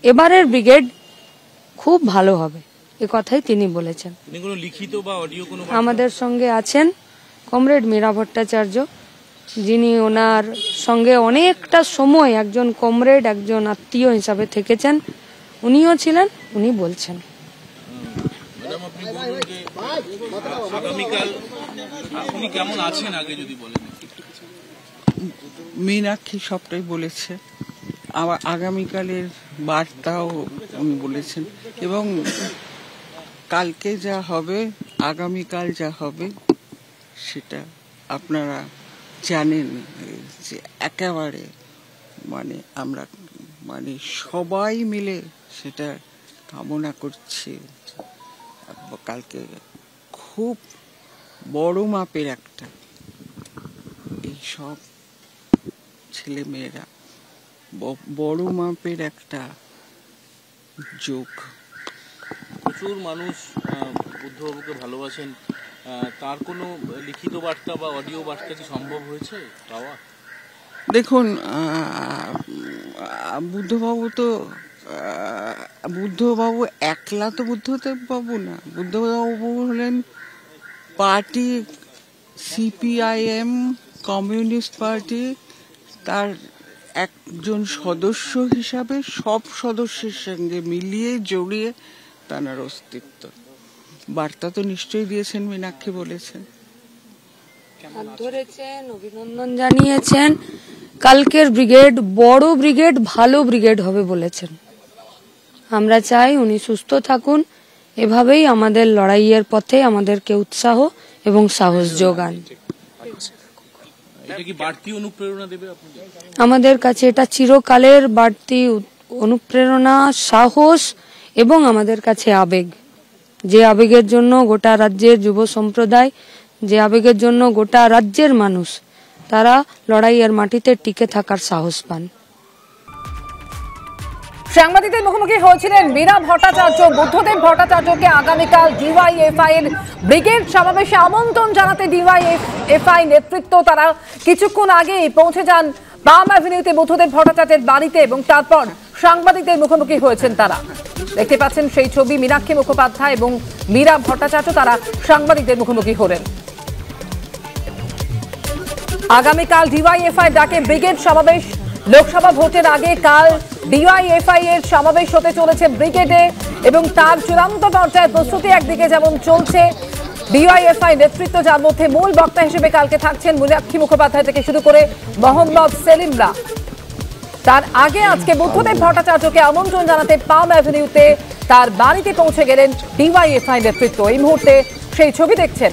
এবারের ব্রিগেড খুব ভালো হবে, এ কথাই তিনি বলেছেন। আমাদের সঙ্গে আছেন কমরেড মীরা ভট্টাচার্য, যিনি ওনার সঙ্গে অনেকটা সময় একজন কমরেড, একজন আত্মীয় হিসাবে থেকেছেন, উনিও ছিলেন, উনি বলছেন। মীনাক্ষী সবটাই বলেছে, আবার আগামীকালের বার্তাও উনি বলেছেন, এবং কালকে যা হবে, আগামীকাল যা হবে সেটা আপনারা জানেন যে একেবারে আমরা সবাই মিলে সেটা কামনা করছি। কালকে খুব বড় মাপের একটা, এই সব ছেলে মেয়েরা বড় মাপের একটা যোগ। প্রচুর মানুষ বুদ্ধবাবুকে ভালোবাসেন, তার কোনো লিখিত বার্তা বা অডিও বার্তা কি সম্ভব হয়েছে পাওয়া? দেখুন, বুদ্ধবাবু একলা তো বুদ্ধদেব বাবু না। বুদ্ধবাবু হলেন পার্টি, সিপিআইএম, কমিউনিস্ট পার্টি, তার একজন সদস্য হিসাবে সব সদস্যের সঙ্গে মিলিয়ে জড়িয়ে তার অস্তিত্ব। বার্তা তো নিশ্চয়ই দিয়েছেন, মীনাক্ষী বলেছেন, ধরেছেন, অভিনন্দন জানিয়েছেন। কালকের ব্রিগেড বড় ব্রিগেড, ভালো ব্রিগেড হবে বলেছেন। আমরা চাই উনি সুস্থ থাকুন, এভাবেই আমাদের লড়াইয়ের পথে আমাদেরকে উৎসাহ এবং সাহস যোগান। আমাদের কাছে এটা চিরকালের বাড়তি অনুপ্রেরণা, সাহস এবং আমাদের কাছে আবেগ, যে আবেগের জন্য গোটা রাজ্যের যুব সম্প্রদায়, যে আবেগের জন্য গোটা রাজ্যের মানুষ তারা লড়াইয়ের মাটিতে টিকে থাকার সাহস পান। সাংবাদিকদের মুখোমুখি হয়েছিলেন মীরা ভট্টাচার্য। বুদ্ধদেব ভট্টাচার্যকে আগামীকাল ডিওয়াইএফআই এর ব্রিগেড সমাবেশে আমন্ত্রণ জানাতে ডিওয়াইএফআই নেতৃত্ব তারা কিছুক্ষণ আগেই পৌঁছে যান পাম অ্যাভিনিউতে বুদ্ধদেব ভট্টাচার্যের বাড়িতে, এবং তারপর সাংবাদিকদের মুখোমুখি হয়েছেন তারা। দেখতে পাচ্ছেন সেই ছবি, মীনাক্ষী মুখোপাধ্যায় এবং মীরা ভট্টাচার্য তারা সাংবাদিকদের মুখোমুখি হলেন। আগামীকাল ডিওয়াইএফআই ডাকে ব্রিগেড সমাবেশ। লোকসভা ভোটের আগে কাল ডিওয়াইএফআই এর সমাবেশ হতে চলেছে ব্রিগেডে, এবং তার চূড়ান্ত পর্যায়ে প্রস্তুতি একদিকে যেমন চলছে, ডিওয়াইএফআই নেতৃত্ব, যার মধ্যে মূল বক্তা হিসেবে কালকে থাকছেন মীনাক্ষী মুখোপাধ্যায় থেকে শুরু করে মোহাম্মদ সেলিমরা। তার আগে আজকে বুদ্ধদেব ভট্টাচার্যকে আমন্ত্রণ জানাতে পাম অ্যাভিনিউতে তার বাড়িতে পৌঁছে গেলেন ডিওয়াইএফআই নেতৃত্ব। এই মুহূর্তে সেই ছবি দেখছেন।